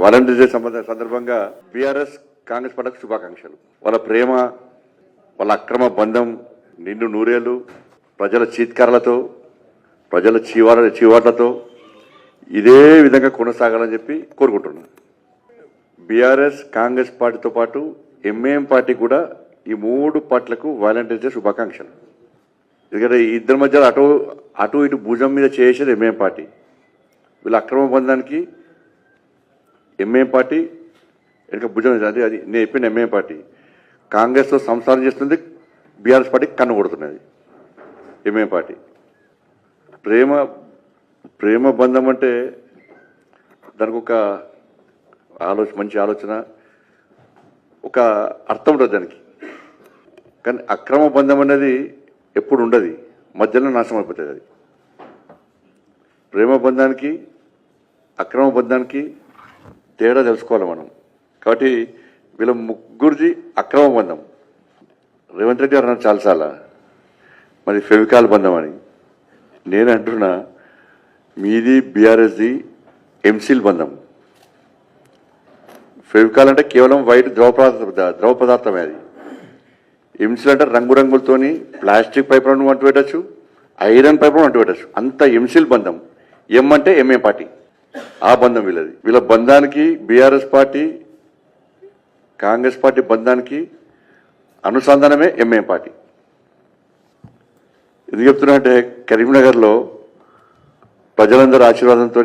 Volunteer day సందర్భంగా BRS Congress పార్టీకి శుభాకాంక్షలు. వాళ్ళ ప్రేమ, వాళ్ళ అక్రమ బంధం నిండు నూరేళ్లు ప్రజల చీత్కారాలతో, ప్రజల చీవాట్లతో ఇదే విధంగా కొనసాగాలని చెప్పి కోరుకుంటున్నాను. బీఆర్ఎస్ కాంగ్రెస్ పార్టీతో పాటు ఎంఐఎం పార్టీ కూడా ఈ మూడు పార్టీలకు వాలంటీర్ డే శుభాకాంక్షలు. ఎందుకంటే ఈ ఇద్దరి మధ్య అటు ఇటు భుజం మీద చేసేది ఎంఐఎం పార్టీ. వీళ్ళ అక్రమ బంధానికి ఎంఐఎం పార్టీ వెనుక భుజం, అది నేను చెప్పిన ఎంఐఎం పార్టీ కాంగ్రెస్తో సంసారం చేస్తుంది, బీఆర్ఎస్ పార్టీ కన్ను కొడుతున్నది ఎంఐఎం పార్టీ. ప్రేమ బంధం అంటే దానికి ఒక మంచి ఆలోచన, ఒక అర్థం ఉంటుంది దానికి. కానీ అక్రమ బంధం అనేది ఎప్పుడు ఉండదు, మధ్యలో నాశనం అయిపోతుంది. అది ప్రేమ బంధానికి అక్రమ బంధానికి తేడా తెలుసుకోవాలి మనం. కాబట్టి వీళ్ళ ముగ్గురిది అక్రమ బంధం. రేవంత్ రెడ్డి గారు అన్నారు చాలాసార్లు మరి ఫెవికాల్ బంధం అని. నేను అంటున్నా మీది బీఆర్ఎస్ది ఎంసీల్ బంధం. ఫెవికాల్ అంటే కేవలం వైట్ ద్రవ పదార్థమే. అది ఎంసీల్ అంటే రంగురంగులతోని ప్లాస్టిక్ పైపులను అంటు పెట్టచ్చు, ఐరన్ పైపులను అంటు పెట్టచ్చు. అంత ఎంసీల్ బంధం. ఎం అంటే ఎంఏ పార్టీ, ఆ బంధం వీళ్ళది. వీళ్ళ బంధానికి బీఆర్ఎస్ పార్టీ కాంగ్రెస్ పార్టీ బంధానికి అనుసంధానమే ఎంఏ పార్టీ. ఎందుకు చెప్తున్నా అంటే కరీంనగర్లో ప్రజలందరూ ఆశీర్వాదంతో,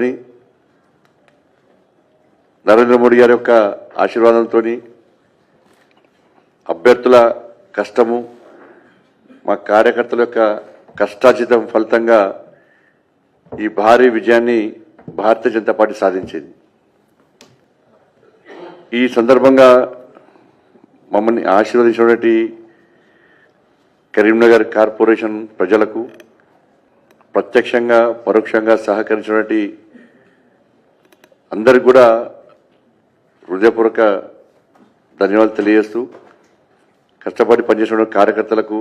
నరేంద్ర మోడీ గారి యొక్క ఆశీర్వాదంతో, అభ్యర్థుల కష్టము, మా కార్యకర్తల యొక్క కష్టార్జితం ఫలితంగా ఈ భారీ విజయాన్ని భారతీయ జనతా పార్టీ సాధించింది. ఈ సందర్భంగా మమ్మల్ని ఆశీర్వదించినటువంటి కరీంనగర్ కార్పొరేషన్ ప్రజలకు, ప్రత్యక్షంగా పరోక్షంగా సహకరించినటువంటి అందరికి కూడా హృదయపూర్వక ధన్యవాదాలు తెలియజేస్తూ, కష్టపడి పనిచేసిన కార్యకర్తలకు,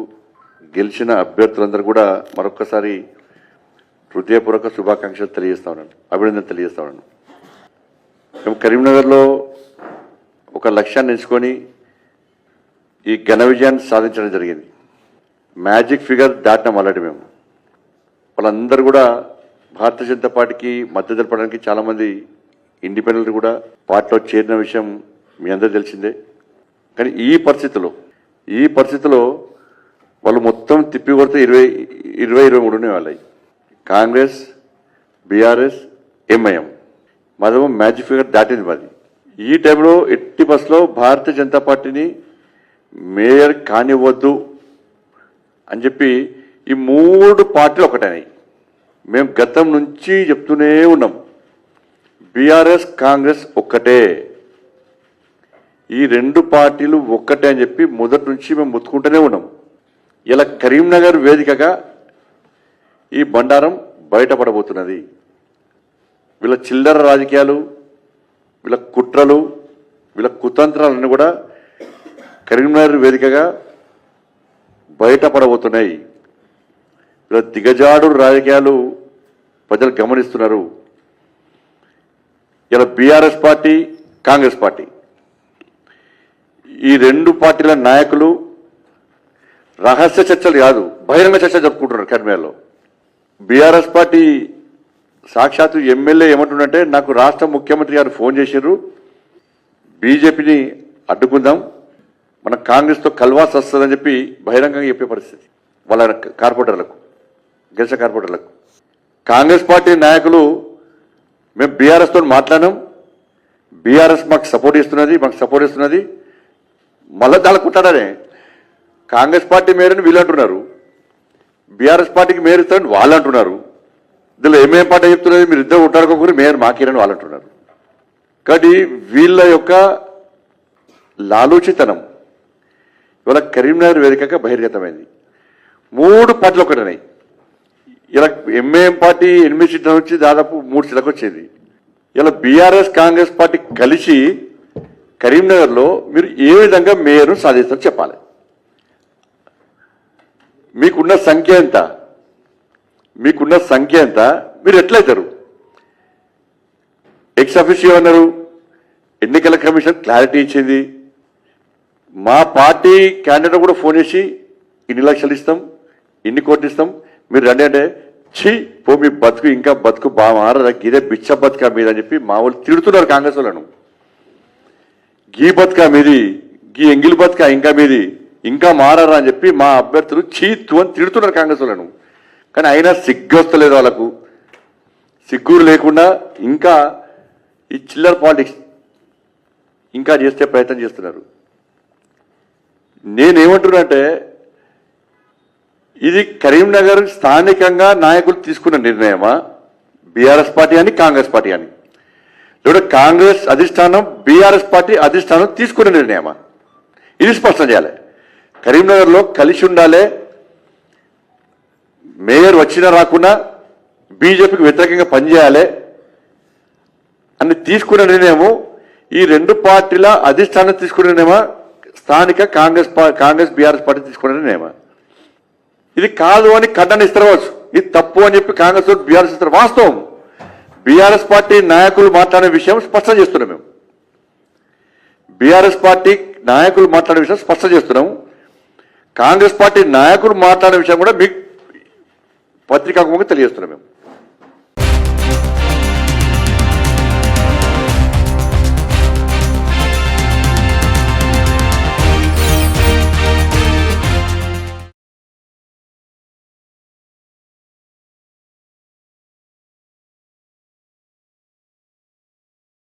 గెలిచిన అభ్యర్థులందరూ కూడా మరొక్కసారి హృదయపూర్వక శుభాకాంక్షలు తెలియజేస్తా ఉన్నాను, అభినందనలు తెలియజేస్తా ఉన్నాను. మేము కరీంనగర్లో ఒక లక్ష్యాన్ని ఎంచుకొని ఈ ఘన విజయాన్ని సాధించడం జరిగింది. మ్యాజిక్ ఫిగర్ దాటినాం ఆల్రెడీ మేము. వాళ్ళందరూ కూడా భారతీయ జనతా పార్టీకి మద్దతు తెలపడానికి చాలామంది ఇండిపెండెంట్ కూడా పార్టీలో చేరిన విషయం మీ అందరూ తెలిసిందే. కానీ ఈ పరిస్థితిలో వాళ్ళు మొత్తం తిప్పి కొడితే 23 వాళ్ళవి. కాంగ్రెస్, బీఆర్ఎస్, ఎంఐఎం మాదేమో మ్యాజిక్ ఫిగర్ దాటింది మాది. ఈ టైంలో ఎట్టి బస్సులో భారతీయ జనతా పార్టీని మేయర్ కానివ్వద్దు అని చెప్పి ఈ మూడు పార్టీలు ఒకటేనాయి. మేము గతం నుంచి చెప్తూనే ఉన్నాం, బీఆర్ఎస్ కాంగ్రెస్ ఒక్కటే, ఈ రెండు పార్టీలు ఒక్కటే అని చెప్పి మొదటి నుంచి మేము ముత్తుకుంటూనే ఉన్నాం. ఇలా కరీంనగర్ వేదికగా ఈ బండారం బయటపడబోతున్నది. వీళ్ళ చిల్లర రాజకీయాలు, వీళ్ళ కుట్రలు, వీళ్ళ కుతంత్రాలన్నీ కూడా కరీంనగర్ వేదికగా బయటపడబోతున్నాయి. వీళ్ళ దిగజాడు రాజకీయాలు ప్రజలు గమనిస్తున్నారు. ఇలా బీఆర్ఎస్ పార్టీ, కాంగ్రెస్ పార్టీ ఈ రెండు పార్టీల నాయకులు రహస్య చర్చలు కాదు, బహిరంగ చర్చ జరుపుకుంటున్నారు కరీంనగర్లో. బీఆర్ఎస్ పార్టీ సాక్షాత్తు ఎమ్మెల్యే ఏమంటుందంటే, నాకు రాష్ట్ర ముఖ్యమంత్రి గారు ఫోన్ చేశారు, బీజేపీని అడ్డుకుందాం, మన కాంగ్రెస్తో కల్వాస్ వస్తుందని చెప్పి బహిరంగంగా చెప్పే పరిస్థితి వాళ్ళ కార్పొరేటర్లకు, గెలిచిన కార్పొరేటర్లకు. కాంగ్రెస్ పార్టీ నాయకులు మేము బీఆర్ఎస్తో మాట్లాడినాం, బీఆర్ఎస్ మాకు సపోర్ట్ ఇస్తున్నది, మళ్ళా దాళ్ళకుంటాడనే కాంగ్రెస్ పార్టీ మేయర్ని వీళ్ళు అంటున్నారు, బీఆర్ఎస్ పార్టీకి మేయర్ ఇస్తారని వాళ్ళు అంటున్నారు. ఇందులో ఏమేం పార్టీ చెప్తున్నది, మీరు ఇద్దరు ఉంటారుకోకూరి మేయర్ మాకేరని వాళ్ళు అంటున్నారు. కాబట్టి వీళ్ళ యొక్క లాలూచితనం ఇవాళ కరీంనగర్ వేదికగా బహిర్గతమైంది. మూడు పార్టీలు ఒకటేనాయి. ఇలా ఎంఐఎం పార్టీ 8 సీట్ల నుంచి దాదాపు 3 సీట్లకు వచ్చేది. ఇలా బీఆర్ఎస్ కాంగ్రెస్ పార్టీ కలిసి కరీంనగర్లో మీరు ఏ విధంగా మేయర్ను సాధిస్తారో చెప్పాలి. మీకున్న సంఖ్య ఎంత, మీరు ఎట్లయితారు? ఎక్స్ అఫిషియో అన్నారు, ఎన్నికల కమిషన్ క్లారిటీ ఇచ్చింది. మా పార్టీ క్యాండిడేట్ కూడా ఫోన్ చేసి ఇన్ని లక్షలు ఇస్తాం, ఇన్ని కోట్లు ఇస్తాం, మీరు రండి అంటే ఛీ పో మీ బతుకు ఇంకా బతుకు బాగా మారదా, గిదే బిచ్చ బతుక మీద అని చెప్పి మా వాళ్ళు తిడుతున్నారు కాంగ్రెస్ వాళ్ళను. గీ బతుక మీది, గీ ఎంగిలి బతుక ఇంకా మీది, ఇంకా మారరా అని చెప్పి మా అభ్యర్థులు చీతు అని తిడుతున్నారు కాంగ్రెస్ వాళ్ళను. కానీ అయినా సిగ్గు వస్తలేదు వాళ్ళకు. సిగ్గురు లేకుండా ఇంకా ఈ చిల్లర పాలిటిక్స్ ఇంకా చేస్తే ప్రయత్నం చేస్తున్నారు. నేనేమంటున్నానంటే ఇది కరీంనగర్ స్థానికంగా నాయకులు తీసుకున్న నిర్ణయమా, బీఆర్ఎస్ పార్టీ అని కాంగ్రెస్ పార్టీ అని, లేదా కాంగ్రెస్ అధిష్టానం బీఆర్ఎస్ పార్టీ అధిష్టానం తీసుకున్న నిర్ణయమా? ఇది స్పష్టం చేయాలి. కరీంనగర్లో కలిసి ఉండాలి, మేయర్ వచ్చినా రాకున్నా బీజేపీకి వ్యతిరేకంగా పనిచేయాలి అని తీసుకున్న నిర్ణయము ఈ రెండు పార్టీల అధిష్టానం తీసుకున్న నిర్ణయమా, స్థానిక కాంగ్రెస్ బీఆర్ఎస్ పార్టీ తీసుకున్న నిర్ణయమా? ఇది కాదు అని ఖండనిస్తారు, ఇది తప్పు అని చెప్పి కాంగ్రెస్ బీఆర్ఎస్ ఇస్తారు. వాస్తవం, బీఆర్ఎస్ పార్టీ నాయకులు మాట్లాడే విషయం స్పష్టం చేస్తున్నాం. మేము బీఆర్ఎస్ పార్టీ నాయకులు మాట్లాడే విషయం స్పష్టం చేస్తున్నాం. కాంగ్రెస్ పార్టీ నాయకులు మాట్లాడే విషయం కూడా మీకు పత్రికాముఖంగా తెలియజేస్తున్నాం మేము.